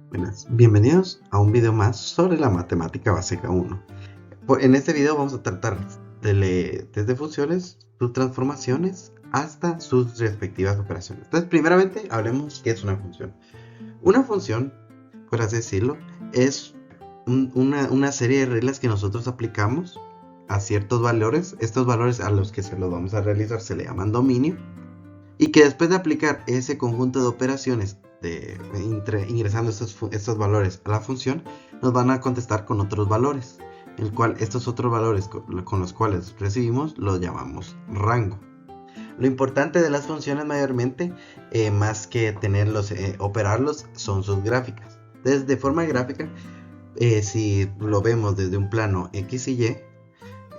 Buenas, bienvenidos a un video más sobre la matemática básica 1. En este video vamos a tratar desde funciones, sus transformaciones, hasta sus respectivas operaciones. Entonces, primeramente, hablemos qué es una función. Una función, por así decirlo, es una serie de reglas que nosotros aplicamos a ciertos valores. Estos valores a los que se los vamos a realizar se le llaman dominio. Y que después de aplicar ese conjunto de operaciones ingresando estos valores a la función, nos van a contestar con otros valores, el cual estos otros valores con los cuales recibimos los llamamos rango. Lo importante de las funciones mayormente, más que operarlos, son sus gráficas. Entonces, de forma gráfica, si lo vemos desde un plano X y Y,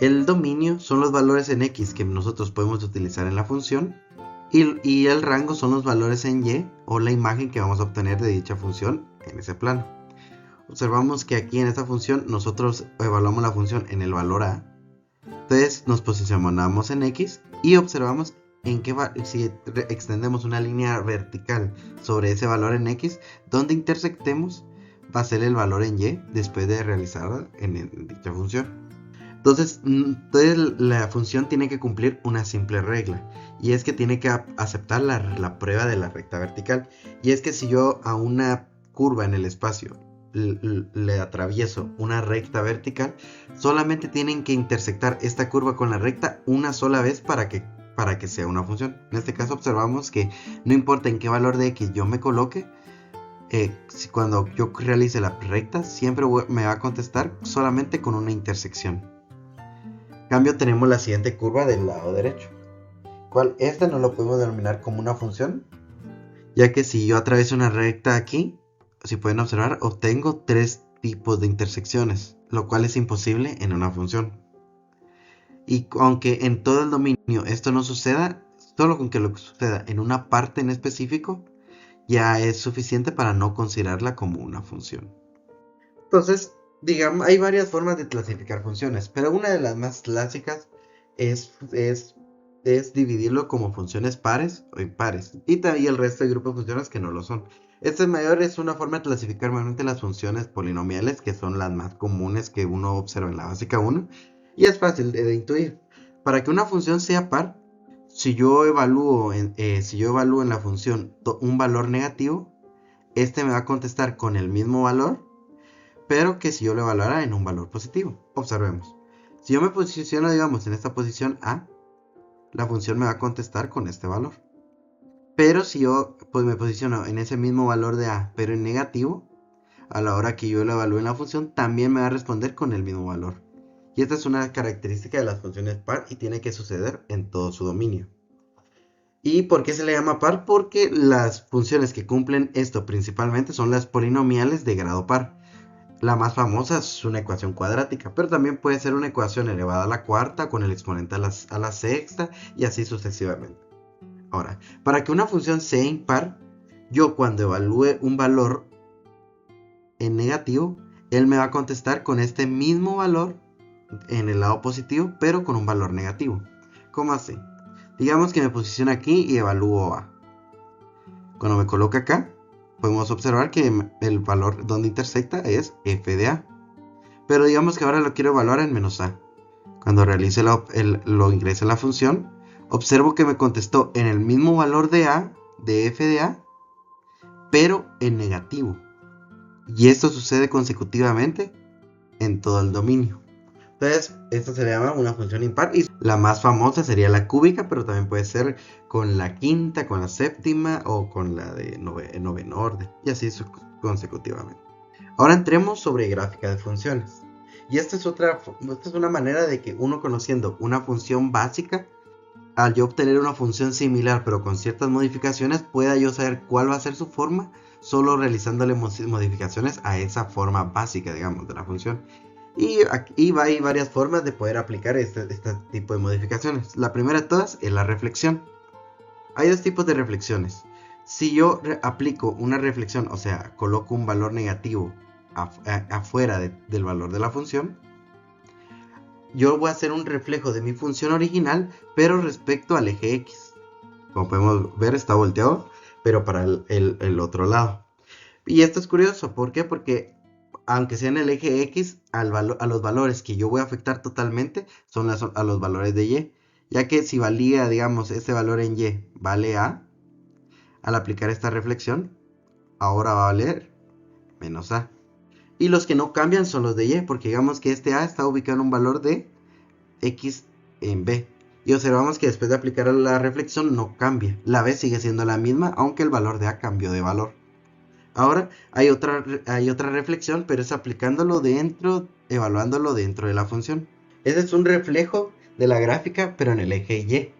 el dominio son los valores en X que nosotros podemos utilizar en la función, y el rango son los valores en Y o la imagen que vamos a obtener de dicha función en ese plano. Observamos que aquí en esta función nosotros evaluamos la función en el valor A. Entonces nos posicionamos en X y observamos si extendemos una línea vertical sobre ese valor en X, donde intersectemos va a ser el valor en Y después de realizar en dicha función. Entonces la función tiene que cumplir una simple regla, y es que tiene que aceptar la prueba de la recta vertical. Y es que si yo a una curva en el espacio le atravieso una recta vertical, solamente tienen que intersectar esta curva con la recta una sola vez para que sea una función. En este caso observamos que no importa en qué valor de X yo me coloque, cuando yo realice la recta siempre me va a contestar solamente con una intersección. En cambio, tenemos la siguiente curva del lado derecho, cual esta no lo podemos denominar como una función, ya que si yo atravieso una recta aquí, si pueden observar, obtengo tres tipos de intersecciones, lo cual es imposible en una función. Y aunque en todo el dominio esto no suceda, solo con que lo suceda en una parte en específico ya es suficiente para no considerarla como una función. Entonces, digamos, hay varias formas de clasificar funciones, pero una de las más clásicas es dividirlo como funciones pares o impares, y el resto de grupos de funciones que no lo son. Es una forma de clasificar mayormente las funciones polinomiales, que son las más comunes que uno observa en la básica 1, y es fácil de intuir. Para que una función sea par, si yo evalúo en la función un valor negativo, este me va a contestar con el mismo valor, pero que si yo lo evaluara en un valor positivo. Observemos. Si yo me posiciono, digamos, en esta posición A, la función me va a contestar con este valor. Pero si yo me posiciono en ese mismo valor de A, pero en negativo, a la hora que yo lo evalúe en la función, también me va a responder con el mismo valor. Y esta es una característica de las funciones par y tiene que suceder en todo su dominio. ¿Y por qué se le llama par? Porque las funciones que cumplen esto principalmente son las polinomiales de grado par. La más famosa es una ecuación cuadrática, pero también puede ser una ecuación elevada a la cuarta con el exponente a la sexta, y así sucesivamente. Ahora, para que una función sea impar, yo cuando evalúe un valor en negativo, él me va a contestar con este mismo valor en el lado positivo, pero con un valor negativo. ¿Cómo así? Digamos que me posiciono aquí y evalúo A. Cuando me coloco acá, podemos observar que el valor donde intersecta es f de A. Pero digamos que ahora lo quiero evaluar en menos A. Cuando realice lo ingrese a la función, observo que me contestó en el mismo valor de A, de f de A, pero en negativo. Y esto sucede consecutivamente en todo el dominio. Entonces, esto se le llama una función impar, y la más famosa sería la cúbica, pero también puede ser con la quinta, con la séptima o con la de noveno orden, y así consecutivamente. Ahora entremos sobre gráfica de funciones. Y esta es una manera de que uno, conociendo una función básica, al yo obtener una función similar pero con ciertas modificaciones, pueda yo saber cuál va a ser su forma solo realizándole modificaciones a esa forma básica, digamos, de la función. Y aquí hay varias formas de poder aplicar este tipo de modificaciones. La primera de todas es la reflexión. Hay dos tipos de reflexiones. Si yo aplico una reflexión, o sea, coloco un valor negativo afuera del valor de la función, yo voy a hacer un reflejo de mi función original, pero respecto al eje X. Como podemos ver, está volteado, pero para el otro lado. Y esto es curioso, ¿por qué? Porque aunque sea en el eje X, a los valores que yo voy a afectar totalmente son a los valores de Y. Ya que si valía, digamos, este valor en Y vale A, al aplicar esta reflexión, ahora va a valer menos A. Y los que no cambian son los de Y, porque digamos que este A está ubicado en un valor de X en B. Y observamos que después de aplicar la reflexión no cambia. La B sigue siendo la misma, aunque el valor de A cambió de valor. Ahora hay otra reflexión, pero es aplicándolo dentro, evaluándolo dentro de la función. Ese es un reflejo de la gráfica, pero en el eje Y,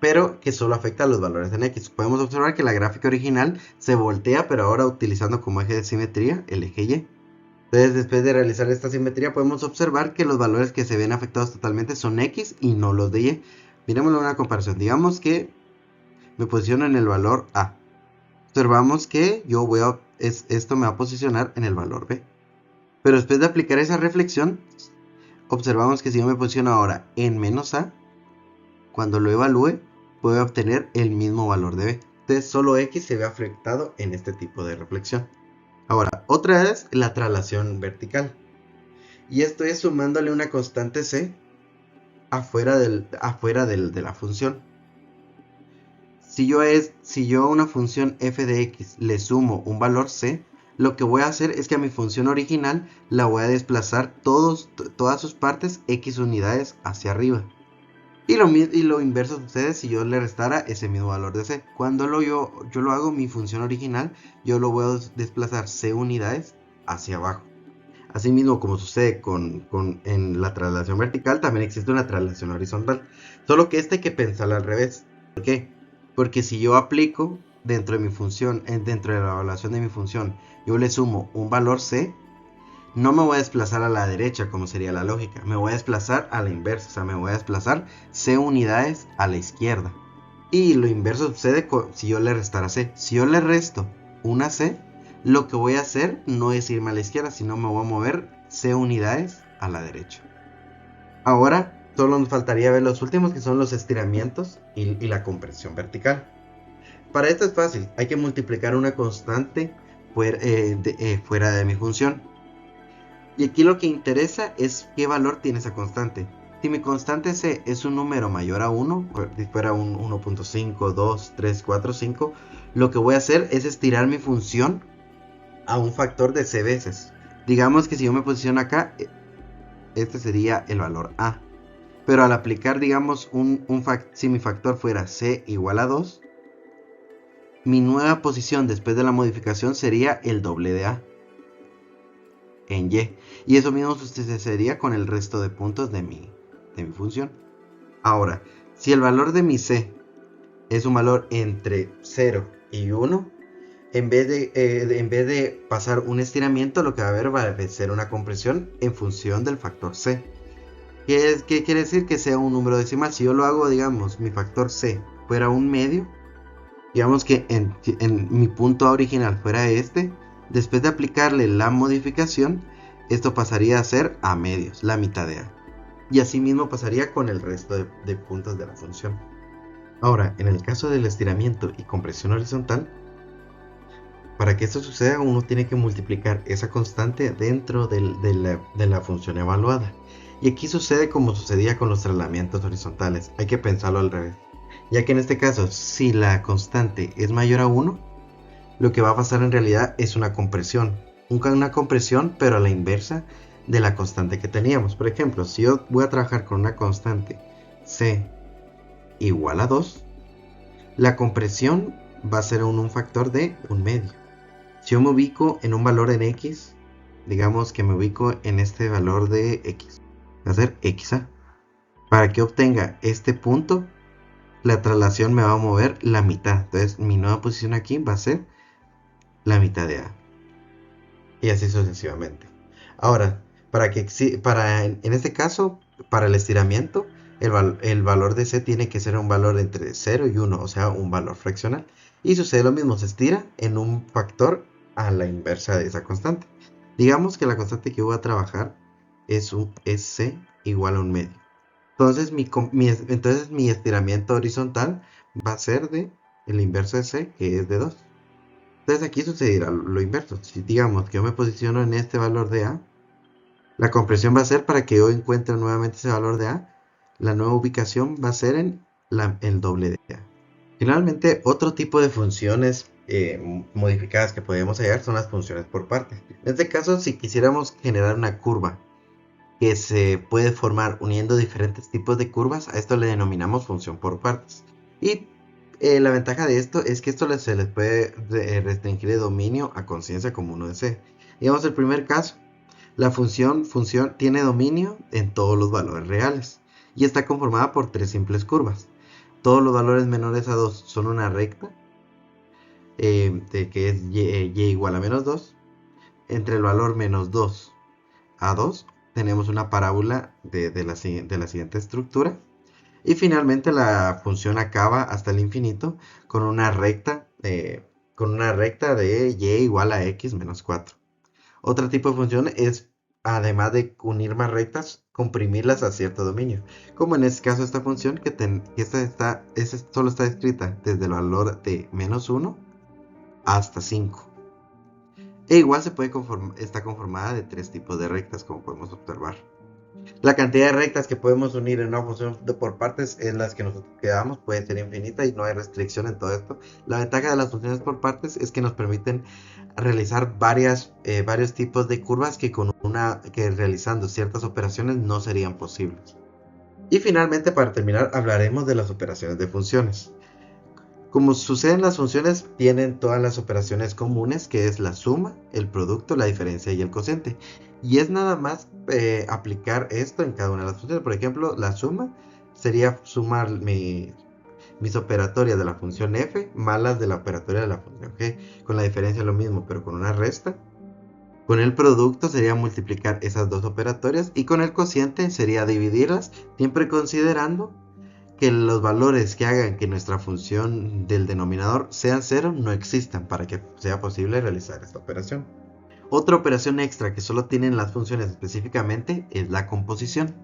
pero que solo afecta a los valores en X. Podemos observar que la gráfica original se voltea, pero ahora utilizando como eje de simetría el eje Y. Entonces, después de realizar esta simetría, podemos observar que los valores que se ven afectados totalmente son X y no los de Y. Miremoslo en una comparación. Digamos que me posiciono en el valor A. Observamos que esto me va a posicionar en el valor B. Pero después de aplicar esa reflexión, observamos que si yo me posiciono ahora en menos A, cuando lo evalúe, puedo obtener el mismo valor de B. Entonces solo X se ve afectado en este tipo de reflexión. Ahora, otra es la traslación vertical. Y esto es sumándole una constante C afuera de la función. Si yo a una función f de x le sumo un valor c, lo que voy a hacer es que a mi función original la voy a desplazar todas sus partes x unidades hacia arriba. Y lo inverso sucede si yo le restara ese mismo valor de c. Cuando yo lo hago mi función original, yo lo voy a desplazar c unidades hacia abajo. Asimismo, como sucede en la traslación vertical, también existe una traslación horizontal. Solo que hay que pensarlo al revés. ¿Por qué? Porque si yo aplico dentro de mi función, dentro de la evaluación de mi función, yo le sumo un valor c, no me voy a desplazar a la derecha como sería la lógica. Me voy a desplazar a la inversa, o sea, me voy a desplazar c unidades a la izquierda. Y lo inverso sucede si yo le restara c. Si yo le resto una c, lo que voy a hacer no es irme a la izquierda, sino me voy a mover c unidades a la derecha. Ahora solo nos faltaría ver los últimos, que son los estiramientos y la compresión vertical. Para esto es fácil, hay que multiplicar una constante fuera de mi función. Y aquí lo que interesa es qué valor tiene esa constante. Si mi constante c es un número mayor a 1, si fuera un 1.5, 2, 3, 4, 5, lo que voy a hacer es estirar mi función a un factor de c veces. Digamos que si yo me posiciono acá, este sería el valor a. Pero al aplicar, digamos, si mi factor fuera c igual a 2, mi nueva posición después de la modificación sería el doble de a en y. Y eso mismo sucedería con el resto de puntos de mi función. Ahora, si el valor de mi c es un valor entre 0 y 1, en vez de pasar un estiramiento, lo que va a haber va a ser una compresión en función del factor c. ¿Qué quiere decir? Que sea un número decimal. Si yo lo hago, digamos, mi factor c fuera un medio, digamos que en mi punto original fuera este, después de aplicarle la modificación, esto pasaría a ser a medios, la mitad de a. Y así mismo pasaría con el resto de puntos de la función. Ahora, en el caso del estiramiento y compresión horizontal, para que esto suceda, uno tiene que multiplicar esa constante dentro de la función evaluada. Y aquí sucede como sucedía con los trasladamientos horizontales. Hay que pensarlo al revés. Ya que en este caso, si la constante es mayor a 1, lo que va a pasar en realidad es una compresión. Una compresión, pero a la inversa de la constante que teníamos. Por ejemplo, si yo voy a trabajar con una constante c igual a 2, la compresión va a ser un factor de un medio. Si yo me ubico en un valor en x, digamos que me ubico en este valor de x, va a ser xa. Para que obtenga este punto, la traslación me va a mover la mitad. Entonces mi nueva posición aquí va a ser la mitad de a. Y así sucesivamente. Ahora, en este caso, para el estiramiento, el valor de c tiene que ser un valor entre 0 y 1, o sea, un valor fraccional. Y sucede lo mismo, se estira en un factor a la inversa de esa constante. Digamos que la constante que voy a trabajar es c igual a un medio. Entonces mi estiramiento horizontal va a ser de el inverso de c, que es de 2. Entonces aquí sucederá lo inverso. Si digamos que yo me posiciono en este valor de A, la compresión va a ser para que yo encuentre nuevamente ese valor de A. La nueva ubicación va a ser en el doble de A. Finalmente, otro tipo de funciones modificadas que podemos hallar son las funciones por partes. En este caso, si quisiéramos generar una curva que se puede formar uniendo diferentes tipos de curvas, a esto le denominamos función por partes. Y la ventaja de esto es que esto se les puede restringir de dominio a conciencia como uno desee. Digamos el primer caso, la función tiene dominio en todos los valores reales y está conformada por tres simples curvas. Todos los valores menores a 2 son una recta, que es y igual a menos 2. Entre el valor menos 2 a 2 tenemos una parábola de la siguiente estructura. Y finalmente la función acaba hasta el infinito con una recta de y igual a x menos 4. Otro tipo de función es, además de unir más rectas, comprimirlas a cierto dominio. Como en este caso esta función, esta solo está escrita desde el valor de menos 1 hasta 5. E igual está conformada de tres tipos de rectas, como podemos observar. La cantidad de rectas que podemos unir en una función por partes en las que nosotros quedamos puede ser infinita y no hay restricción en todo esto. La ventaja de las funciones por partes es que nos permiten realizar varios tipos de curvas que realizando ciertas operaciones no serían posibles. Y finalmente, para terminar, hablaremos de las operaciones de funciones. Como sucede en las funciones, tienen todas las operaciones comunes, que es la suma, el producto, la diferencia y el cociente. Y es nada más aplicar esto en cada una de las funciones. Por ejemplo, la suma sería sumar mis operatorias de la función f más las de la operatoria de la función g. Con la diferencia lo mismo, pero con una resta. Con el producto sería multiplicar esas dos operatorias. Y con el cociente sería dividirlas, siempre considerando que los valores que hagan que nuestra función del denominador sean 0 no existan para que sea posible realizar esta operación. Otra operación extra que solo tienen las funciones específicamente es la composición.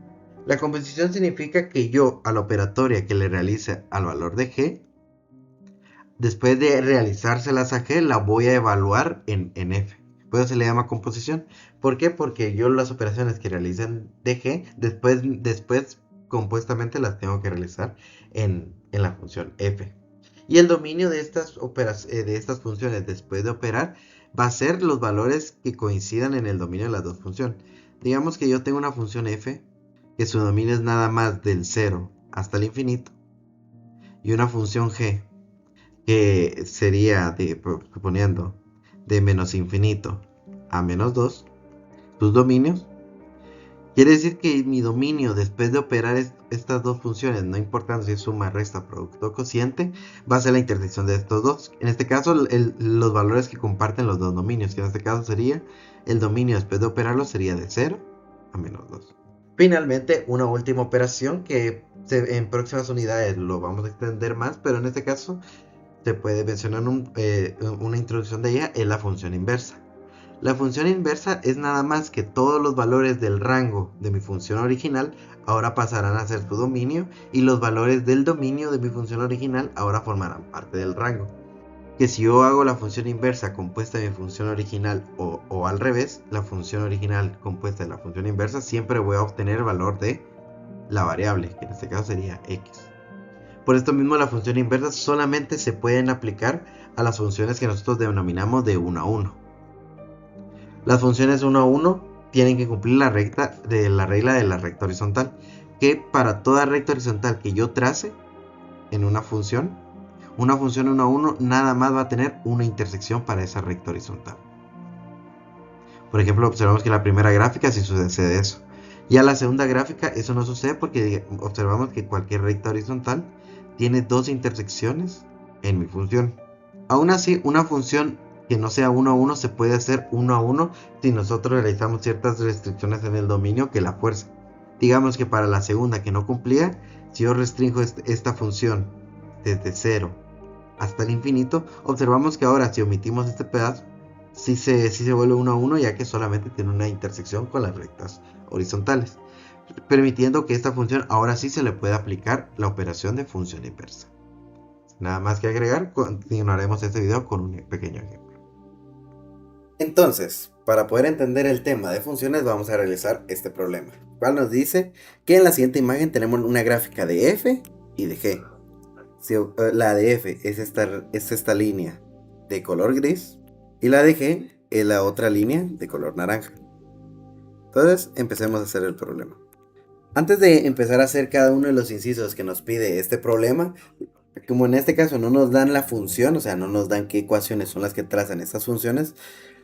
La composición significa que yo a la operatoria que le realice al valor de g, después de realizárselas a g, la voy a evaluar en f. Por eso se le llama composición. ¿Por qué? Porque yo las operaciones que realicen de g, después compuestamente las tengo que realizar en la función f. Y el dominio de estas funciones después de operar va a ser los valores que coincidan en el dominio de las dos funciones. Digamos que yo tengo una función f que su dominio es nada más del 0 hasta el infinito, y una función g que sería suponiendo de menos infinito a menos 2, sus dominios. Quiere decir que mi dominio después de operar estas dos funciones, no importando si es suma, resta, producto o cociente, va a ser la intersección de estos dos. En este caso, los valores que comparten los dos dominios, que en este caso sería el dominio después de operarlo sería de 0 a menos 2. Finalmente, una última operación que en próximas unidades lo vamos a extender más, pero en este caso se puede mencionar una introducción de ella, es la función inversa. La función inversa es nada más que todos los valores del rango de mi función original ahora pasarán a ser su dominio, y los valores del dominio de mi función original ahora formarán parte del rango. Que si yo hago la función inversa compuesta de mi función original o al revés, la función original compuesta de la función inversa, siempre voy a obtener el valor de la variable, que en este caso sería x. Por esto mismo, la función inversa solamente se pueden aplicar a las funciones que nosotros denominamos de 1 a 1. Las funciones 1 a 1 tienen que cumplir la regla de la recta horizontal, que para toda recta horizontal que yo trace en una función 1 a 1 nada más va a tener una intersección para esa recta horizontal. Por ejemplo, observamos que en la primera gráfica sí sucede eso. Ya en la segunda gráfica eso no sucede porque observamos que cualquier recta horizontal tiene dos intersecciones en mi función. Aún así, una función que no sea 1 a 1 se puede hacer 1 a 1 si nosotros realizamos ciertas restricciones en el dominio que la fuerza. Digamos que para la segunda que no cumplía, si yo restringo esta función desde 0 hasta el infinito, observamos que ahora si omitimos este pedazo, sí se vuelve 1 a 1, ya que solamente tiene una intersección con las rectas horizontales, permitiendo que esta función ahora sí se le puede aplicar la operación de función inversa. Nada más que agregar, continuaremos este video con un pequeño ejemplo. Entonces, para poder entender el tema de funciones, vamos a realizar este problema, cual nos dice que en la siguiente imagen tenemos una gráfica de f y de g. Si, la de f es esta línea de color gris y la de g es la otra línea de color naranja. Entonces, empecemos a hacer el problema. Antes de empezar a hacer cada uno de los incisos que nos pide este problema, como en este caso no nos dan la función, o sea, no nos dan qué ecuaciones son las que trazan estas funciones,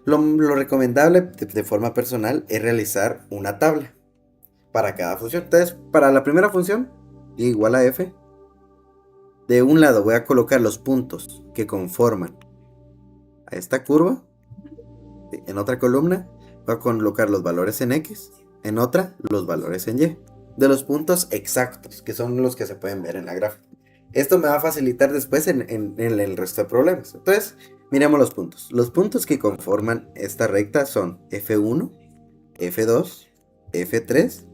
lo recomendable de forma personal es realizar una tabla para cada función. Entonces, para la primera función, y igual a f, de un lado voy a colocar los puntos que conforman a esta curva. En otra columna voy a colocar los valores en x, en otra los valores en y, de los puntos exactos, que son los que se pueden ver en la gráfica. Esto me va a facilitar después en el resto de problemas. Entonces, miremos los puntos. Los puntos que conforman esta recta son F1, F2, F3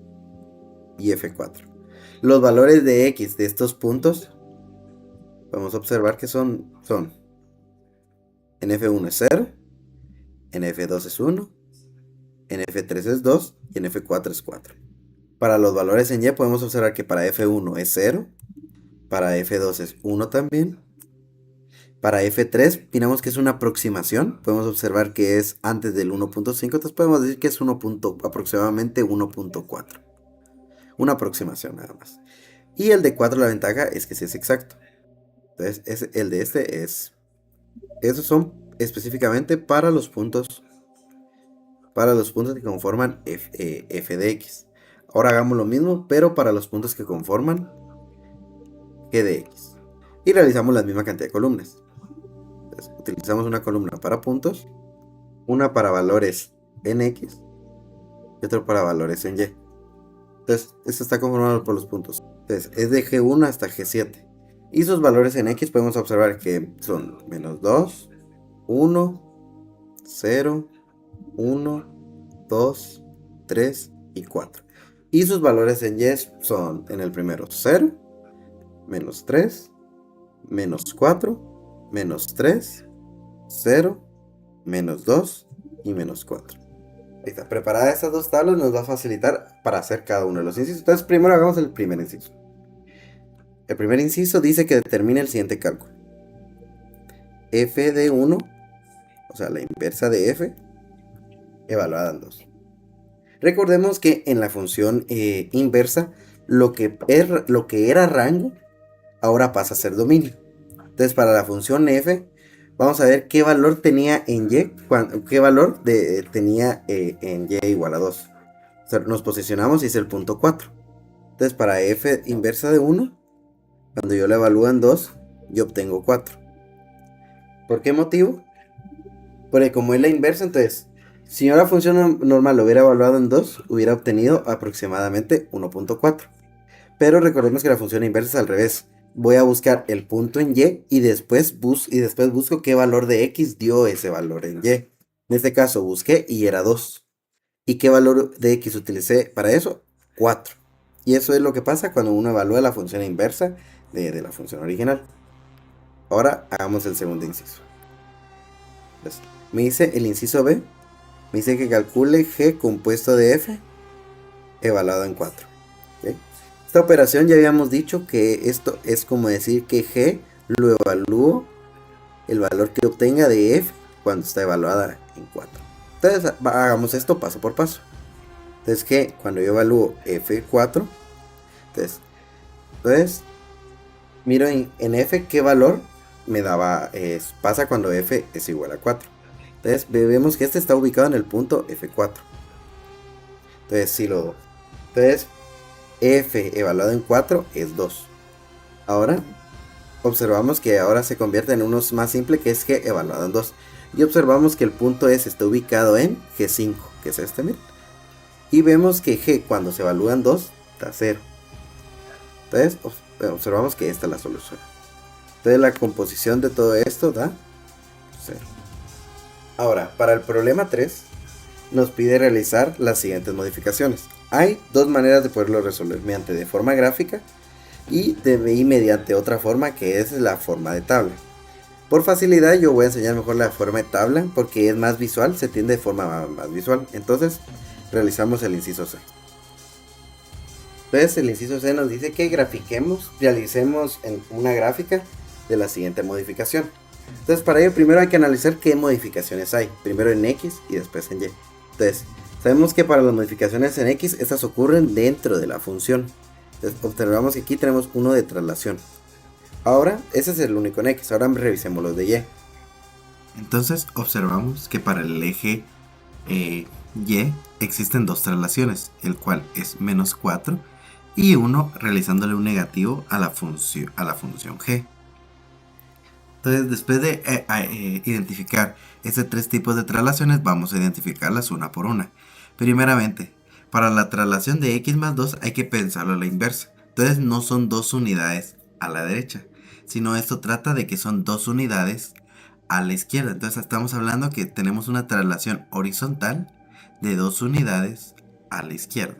y F4. Los valores de X de estos puntos, podemos observar que son en F1 es 0, en F2 es 1, en F3 es 2 y en F4 es 4. Para los valores en Y podemos observar que para F1 es 0, para F2 es 1 también. Para F3, miramos que es una aproximación. Podemos observar que es antes del 1.5. Entonces podemos decir que es aproximadamente 1.4. Una aproximación nada más. Y el de 4, la ventaja es que sí es exacto. Entonces el de este es... Esos son específicamente para los puntos que conforman f de x. Ahora hagamos lo mismo, pero para los puntos que conforman g de x. Y realizamos la misma cantidad de columnas. Entonces, utilizamos una columna para puntos, una para valores en x y otra para valores en y. Entonces, esto está conformado por los puntos. Entonces, es de g1 hasta g7. Y sus valores en x podemos observar que son menos 2, 1, 0, 1, 2, 3 y 4. Y sus valores en y son en el primero 0, menos 3, menos 4, menos 3, 0, menos 2 y menos 4. Ahí está. Preparada estas dos tablas nos va a facilitar para hacer cada uno de los incisos. Entonces primero hagamos el primer inciso. El primer inciso dice que determine el siguiente cálculo. F de 1, o sea la inversa de f, evaluada en 2. Recordemos que en la función inversa, lo que era rango, ahora pasa a ser dominio. Entonces para la función f, vamos a ver qué valor tenía en y, qué valor tenía en y igual a 2. O sea, nos posicionamos y es el punto 4. Entonces para f inversa de 1, cuando yo la evalúo en 2, yo obtengo 4. ¿Por qué motivo? Porque como es la inversa, entonces, si yo la función normal lo hubiera evaluado en 2, hubiera obtenido aproximadamente 1.4. Pero recordemos que la función inversa es al revés. Voy a buscar el punto en y y después busco qué valor de x dio ese valor en y. En este caso busqué y era 2. ¿Y qué valor de x utilicé para eso? 4. Y eso es lo que pasa cuando uno evalúa la función inversa de la función original. Ahora hagamos el segundo inciso. Entonces, me dice el inciso B, me dice que calcule g compuesto de f evaluado en 4. ¿Okay? Esta operación ya habíamos dicho que esto es como decir que g lo evalúo, el valor que obtenga de f cuando está evaluada en 4. Entonces hagamos esto paso por paso. Entonces que cuando yo evalúo f4, entonces miro en f qué valor me daba, pasa cuando f es igual a 4. Entonces vemos que este está ubicado en el punto f4. Entonces f evaluado en 4 es 2. Ahora observamos que ahora se convierte en uno más simple, que es g evaluado en 2. Y observamos que el punto S está ubicado en g5, que es este, miren. Y vemos que g cuando se evalúa en 2 da 0. Entonces observamos que esta es la solución. Entonces la composición de todo esto da 0. Ahora, para el problema 3, nos pide realizar las siguientes modificaciones. Hay dos maneras de poderlo resolver, mediante de forma gráfica y mediante otra forma, que es la forma de tabla. Por facilidad yo voy a enseñar mejor la forma de tabla porque es más visual, se tiende de forma más visual. Entonces realizamos el inciso C. Entonces el inciso C nos dice que realicemos en una gráfica de la siguiente modificación. Entonces para ello primero hay que analizar qué modificaciones hay, primero en X y después en Y. Entonces sabemos que para las modificaciones en X, estas ocurren dentro de la función. Entonces observamos que aquí tenemos uno de traslación. Ahora, ese es el único en X, ahora revisemos los de Y. Entonces observamos que para el eje Y existen dos traslaciones, el cual es menos 4 y 1 realizándole un negativo a la función G. Entonces después de identificar estos tres tipos de traslaciones, vamos a identificarlas una por una. Primeramente, para la traslación de X más 2 hay que pensarlo a la inversa. Entonces no son dos unidades a la derecha, sino esto trata de que son dos unidades a la izquierda. Entonces estamos hablando que tenemos una traslación horizontal de dos unidades a la izquierda.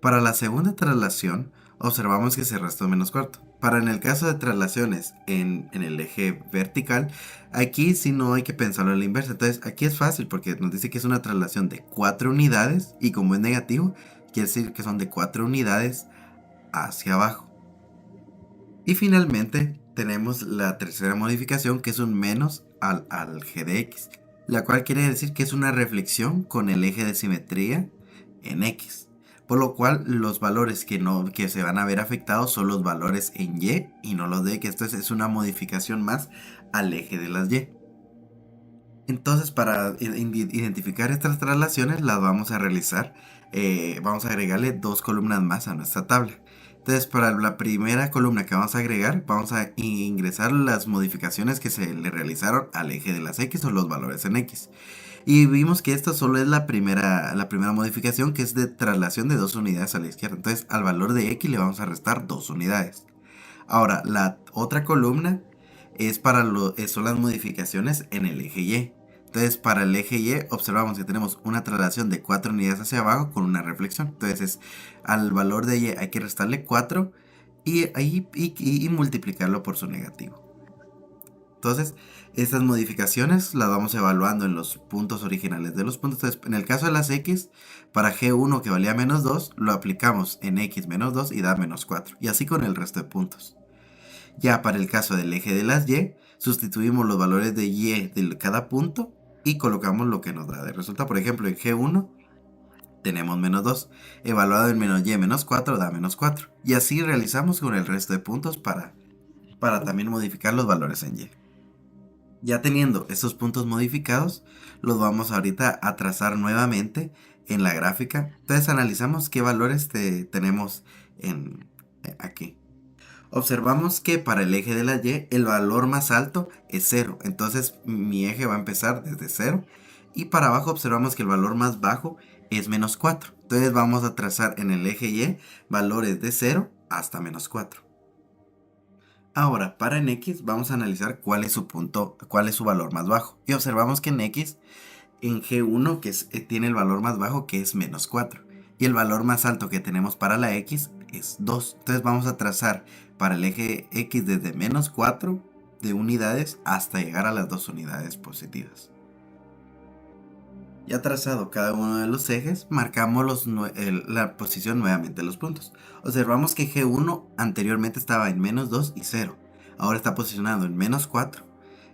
Para la segunda traslación, observamos que se restó menos cuarto. Para en el caso de traslaciones en el eje vertical, aquí sí no hay que pensarlo a la inversa. Entonces aquí es fácil porque nos dice que es una traslación de 4 unidades y como es negativo, quiere decir que son de 4 unidades hacia abajo. Y finalmente tenemos la tercera modificación que es un menos al G de X, la cual quiere decir que es una reflexión con el eje de simetría en X. Por lo cual los valores que se van a ver afectados son los valores en Y y no los de X. Esto es una modificación más al eje de las Y. Entonces para identificar estas traslaciones las vamos a realizar. Vamos a agregarle dos columnas más a nuestra tabla. Entonces para la primera columna que vamos a agregar, vamos a ingresar las modificaciones que se le realizaron al eje de las X o los valores en X. Y vimos que esta solo es la primera modificación, que es de traslación de dos unidades a la izquierda. Entonces al valor de X le vamos a restar dos unidades. Ahora la otra columna son las modificaciones en el eje Y. Entonces para el eje Y observamos que tenemos una traslación de 4 unidades hacia abajo con una reflexión. Entonces al valor de Y hay que restarle 4 y multiplicarlo por su negativo. Entonces estas modificaciones las vamos evaluando en los puntos originales de los puntos. Entonces en el caso de las X, para G1 que valía menos 2, lo aplicamos en X menos 2 y da menos 4. Y así con el resto de puntos. Ya para el caso del eje de las Y, sustituimos los valores de Y de cada punto y colocamos lo que nos da de resultado. Por ejemplo, en G1 tenemos menos 2, evaluado en menos Y menos 4 da menos 4. Y así realizamos con el resto de puntos para también modificar los valores en Y. Ya teniendo estos puntos modificados, los vamos ahorita a trazar nuevamente en la gráfica. Entonces analizamos qué valores tenemos aquí. Observamos que para el eje de la Y el valor más alto es 0. Entonces mi eje va a empezar desde 0. Y para abajo observamos que el valor más bajo es menos 4. Entonces vamos a trazar en el eje Y valores de 0 hasta menos 4. Ahora para en X vamos a analizar cuál es su valor más bajo. Y observamos que en X, en G1 tiene el valor más bajo que es menos 4. Y el valor más alto que tenemos para la X es 2. Entonces vamos a trazar para el eje X desde menos 4 de unidades hasta llegar a las 2 unidades positivas. Ya trazado cada uno de los ejes, marcamos la posición nuevamente de los puntos. Observamos que G1 anteriormente estaba en menos 2 y 0. Ahora está posicionado en menos 4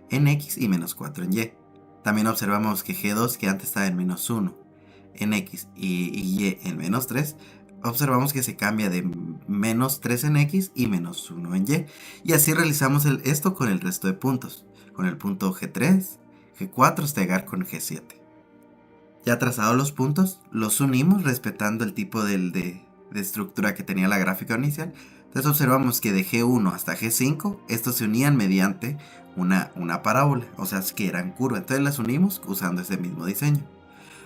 en X y menos 4 en Y. También observamos que G2, que antes estaba en menos 1 en X y Y en menos 3, observamos que se cambia de menos 3 en X y menos 1 en Y. Y así realizamos esto con el resto de puntos. Con el punto G3, G4 hasta llegar con G7. Ya trazados los puntos, los unimos respetando el tipo de estructura que tenía la gráfica inicial. Entonces observamos que de G1 hasta G5, estos se unían mediante una parábola, o sea que eran curvas. Entonces las unimos usando ese mismo diseño.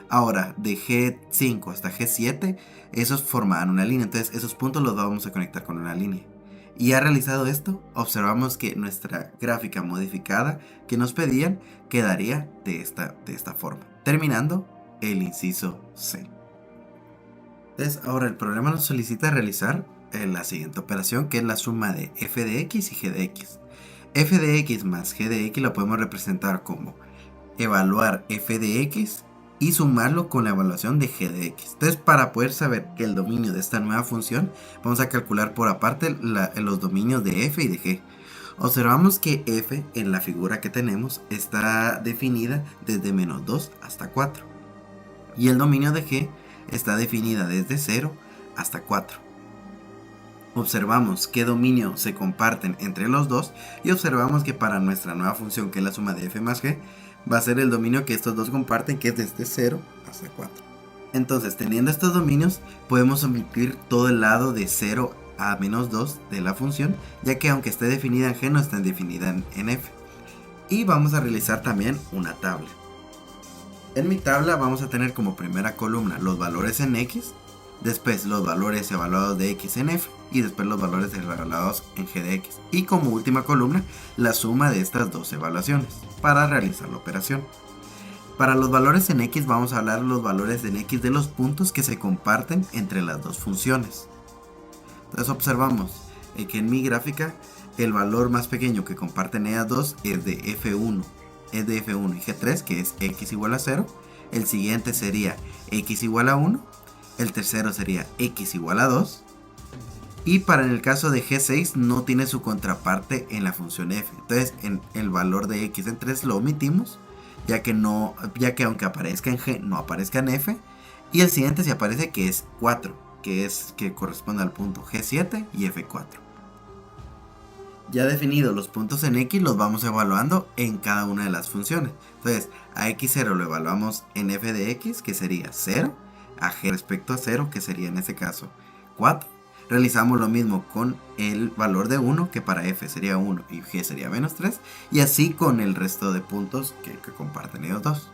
Ahora, de G5 hasta G7, esos formaban una línea. Entonces esos puntos los vamos a conectar con una línea. Y ya realizado esto, observamos que nuestra gráfica modificada que nos pedían quedaría de esta forma, terminando el inciso C. Entonces ahora el programa nos solicita realizar la siguiente operación, que es la suma de f de x y g de x. f de x más g de x lo podemos representar como evaluar f de x y sumarlo con la evaluación de g de x. Entonces, para poder saber que el dominio de esta nueva función, vamos a calcular por aparte los dominios de f y de g. Observamos que f en la figura que tenemos está definida desde menos 2 hasta 4. Y el dominio de g está definida desde 0 hasta 4. Observamos qué dominio se comparten entre los dos y observamos que para nuestra nueva función, que es la suma de f más g, va a ser el dominio que estos dos comparten, que es desde 0 hasta 4. Entonces, teniendo estos dominios, podemos omitir todo el lado de 0 a menos 2 de la función, ya que aunque esté definida en g, no está definida en f. Y vamos a realizar también una tabla. En mi tabla vamos a tener como primera columna los valores en x, después los valores evaluados de x en f y después los valores evaluados en g de x. Y como última columna, la suma de estas dos evaluaciones para realizar la operación. Para los valores en x vamos a hablar los valores en x de los puntos que se comparten entre las dos funciones. Entonces observamos que en mi gráfica el valor más pequeño que comparten ellas dos es de f1 y g3, que es x igual a 0. El siguiente sería x igual a 1. El tercero sería x igual a 2. Y para el caso de g6 no tiene su contraparte en la función f. Entonces en el valor de x en 3 lo omitimos, ya que aunque aparezca en g no aparezca en f. Y el siguiente se aparece, que es 4, que corresponde al punto g7 y f4. Ya definidos los puntos en x, los vamos evaluando en cada una de las funciones. Entonces a x0 lo evaluamos en f de x, que sería 0. A g respecto a 0, que sería en este caso 4. Realizamos lo mismo con el valor de 1, que para f sería 1 y g sería menos 3. Y así con el resto de puntos que comparten ellos dos.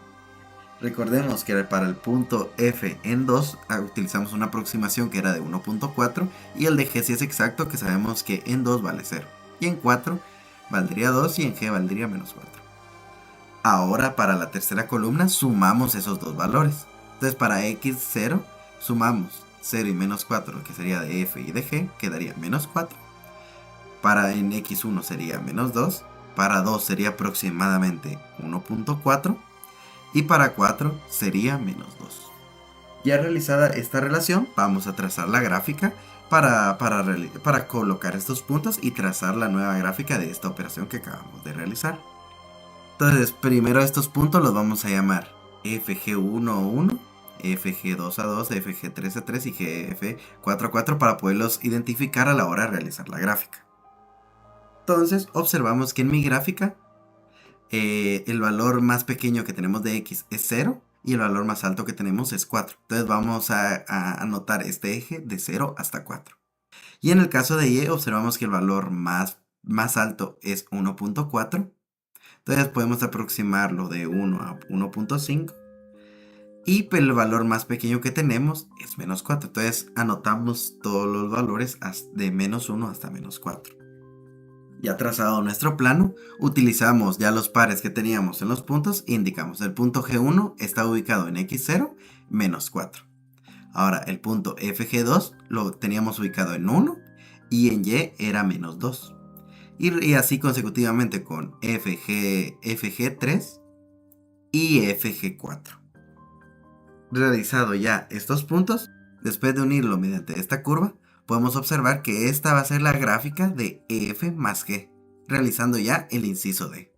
Recordemos que para el punto f en 2 utilizamos una aproximación que era de 1.4. Y el de g sí es exacto, que sabemos que en 2 vale 0. Y en 4 valdría 2 y en g valdría menos 4. Ahora para la tercera columna sumamos esos dos valores. Entonces para x0 sumamos 0 y menos 4, que sería de f y de g, quedaría menos 4. Para en x1 sería menos 2. Para 2 sería aproximadamente 1.4. Y para 4 sería menos 2. Ya realizada esta relación, vamos a trazar la gráfica para colocar estos puntos y trazar la nueva gráfica de esta operación que acabamos de realizar. Entonces, primero estos puntos los vamos a llamar FG1A1, FG2A2, FG3A3 y GF4A4 para poderlos identificar a la hora de realizar la gráfica. Entonces, observamos que en mi gráfica el valor más pequeño que tenemos de x es 0 y el valor más alto que tenemos es 4. Entonces vamos a anotar este eje de 0 hasta 4. Y en el caso de y observamos que el valor más alto es 1.4. Entonces podemos aproximarlo de 1 a 1.5. Y el valor más pequeño que tenemos es menos 4. Entonces anotamos todos los valores de menos 1 hasta menos 4. Ya trazado nuestro plano, utilizamos ya los pares que teníamos en los puntos e indicamos el punto G1 está ubicado en x0 menos 4. Ahora el punto FG2 lo teníamos ubicado en 1 y en y era menos 2. Y así consecutivamente con FG3 y FG4. Realizado ya estos puntos, después de unirlo mediante esta curva, podemos observar que esta va a ser la gráfica de f más g, realizando ya el inciso D.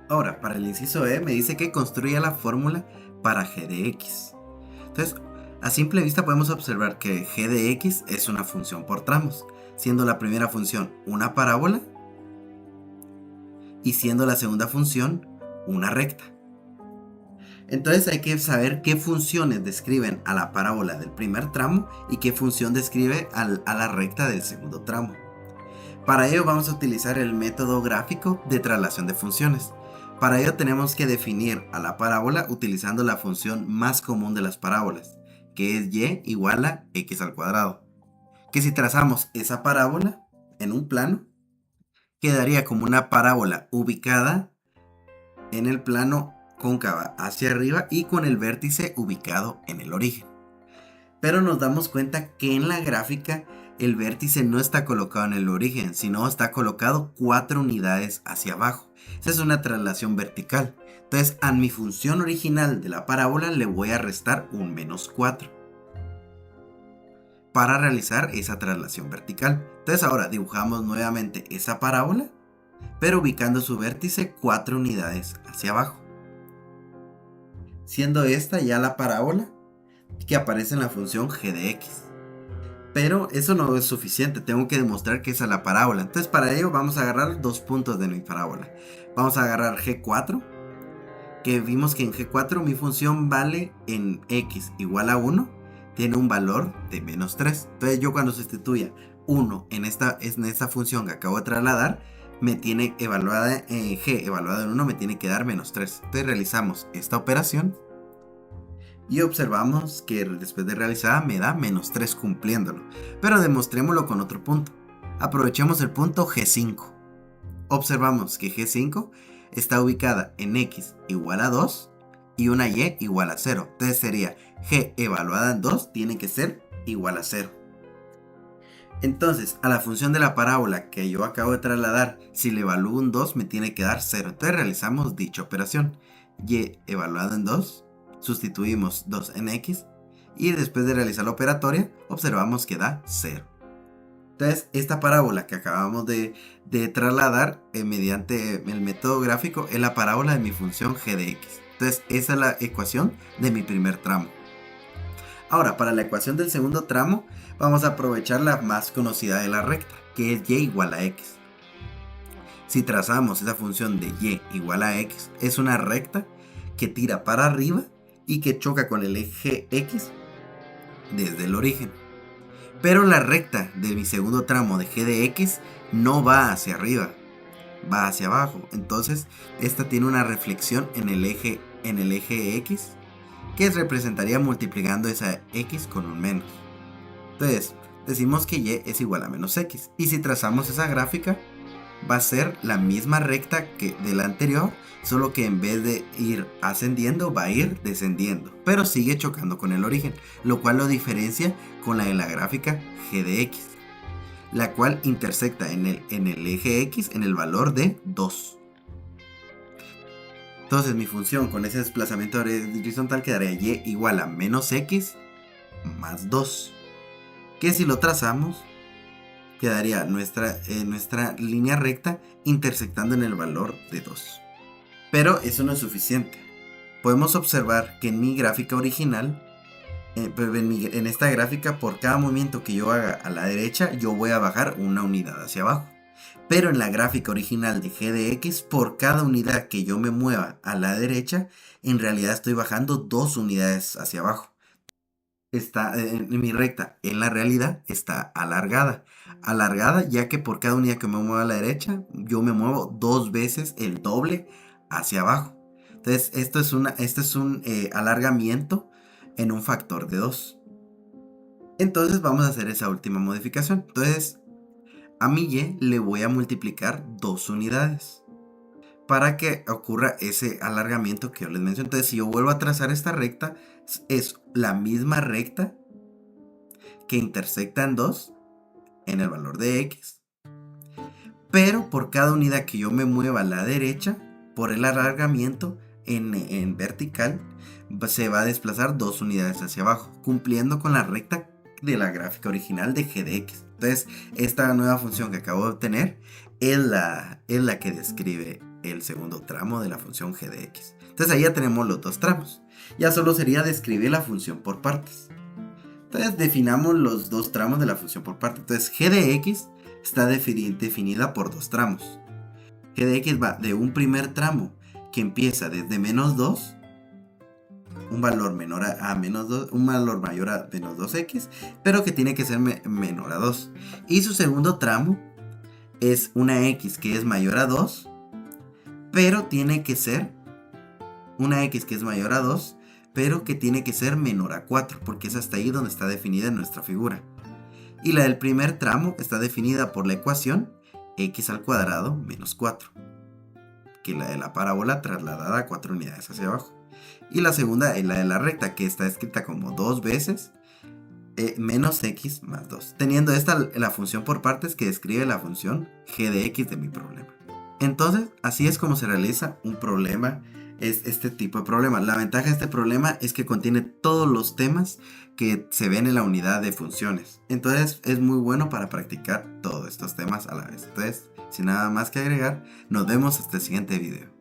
Ahora, para el inciso E me dice que construya la fórmula para g de x. Entonces, a simple vista podemos observar que g de x es una función por tramos, siendo la primera función una parábola y siendo la segunda función una recta. Entonces hay que saber qué funciones describen a la parábola del primer tramo y qué función describe a la recta del segundo tramo. Para ello vamos a utilizar el método gráfico de traslación de funciones. Para ello tenemos que definir a la parábola utilizando la función más común de las parábolas, que es y igual a x al cuadrado. Que si trazamos esa parábola en un plano, quedaría como una parábola ubicada en el plano cóncava hacia arriba y con el vértice ubicado en el origen. Pero nos damos cuenta que en la gráfica el vértice no está colocado en el origen, sino está colocado 4 unidades hacia abajo. Esa es una traslación vertical. Entonces a mi función original de la parábola le voy a restar un menos 4 para realizar esa traslación vertical. Entonces ahora dibujamos nuevamente esa parábola, pero ubicando su vértice 4 unidades hacia abajo, siendo esta ya la parábola que aparece en la función g de x. Pero eso no es suficiente, tengo que demostrar que esa es la parábola. Entonces para ello vamos a agarrar 2 puntos de mi parábola. Vamos a agarrar g4, que vimos que en g4 mi función vale en x igual a 1, tiene un valor de menos 3. Entonces yo cuando sustituya 1 en esta función que acabo de trasladar, me tiene evaluada en g, evaluada en 1, me tiene que dar menos 3. Entonces realizamos esta operación y observamos que después de realizada me da menos 3 cumpliéndolo. Pero demostrémoslo con otro punto. Aprovechemos el punto G5. Observamos que G5 está ubicada en x igual a 2 y una y igual a 0. Entonces sería g evaluada en 2 tiene que ser igual a 0. Entonces a la función de la parábola que yo acabo de trasladar, si le evalúo un 2 me tiene que dar 0. Entonces realizamos dicha operación. Y evaluada en 2, sustituimos 2 en x y después de realizar la operatoria observamos que da 0. Entonces esta parábola que acabamos de trasladar mediante el método gráfico es la parábola de mi función g de x. Entonces esa es la ecuación de mi primer tramo. Ahora para la ecuación del segundo tramo vamos a aprovechar la más conocida de la recta, que es y igual a x. Si trazamos esa función de y igual a x, es una recta que tira para arriba y que choca con el eje x desde el origen. Pero la recta de mi segundo tramo de g de x no va hacia arriba, va hacia abajo. Entonces esta tiene una reflexión en el eje x, que representaría multiplicando esa x con un menos. Entonces decimos que y es igual a menos x. Y si trazamos esa gráfica, va a ser la misma recta que de la anterior, solo que en vez de ir ascendiendo va a ir descendiendo, pero sigue chocando con el origen, lo cual lo diferencia con la de la gráfica g de x, la cual intersecta en el eje x en el valor de 2. Entonces mi función con ese desplazamiento horizontal quedaría y igual a menos x más 2, que si lo trazamos quedaría nuestra línea recta intersectando en el valor de 2. Pero eso no es suficiente. Podemos observar que en mi gráfica original, en esta gráfica, por cada movimiento que yo haga a la derecha, yo voy a bajar una unidad hacia abajo. Pero en la gráfica original de g de x, por cada unidad que yo me mueva a la derecha, en realidad estoy bajando 2 unidades hacia abajo. Mi recta en la realidad está alargada ya que por cada unidad que me mueva a la derecha yo me muevo 2 veces el doble hacia abajo. Entonces esto es un alargamiento en un factor de 2. Entonces vamos a hacer esa última modificación. Entonces a mi y le voy a multiplicar 2 unidades para que ocurra ese alargamiento que yo les mencioné. Entonces si yo vuelvo a trazar esta recta, es la misma recta que intersecta en 2 en el valor de x, pero por cada unidad que yo me mueva a la derecha, por el alargamiento en vertical, se va a desplazar 2 unidades hacia abajo, cumpliendo con la recta de la gráfica original de g de x. Entonces esta nueva función que acabo de obtener es la que describe el segundo tramo de la función g de x. Entonces ahí ya tenemos los 2 tramos. Ya solo sería describir la función por partes. Entonces definamos los 2 tramos de la función por partes. Entonces g de x está definida por 2 tramos. G de x va de un primer tramo que empieza desde menos 2, un valor menor a menos 2, un valor mayor a menos 2x, pero que tiene que ser menor a 2. Y su segundo tramo es una x que es mayor a 2, pero tiene que ser una x que es mayor a 2, pero que tiene que ser menor a 4, porque es hasta ahí donde está definida en nuestra figura. Y la del primer tramo está definida por la ecuación x al cuadrado menos 4, que la de la parábola trasladada a 4 unidades hacia abajo. Y la segunda es la de la recta, que está escrita como 2 veces menos x más 2, teniendo esta la función por partes que describe la función g de x de mi problema. Entonces, así es como se realiza un problema, es este tipo de problema. La ventaja de este problema es que contiene todos los temas que se ven en la unidad de funciones. Entonces, es muy bueno para practicar todos estos temas a la vez. Entonces, sin nada más que agregar, nos vemos hasta el siguiente video.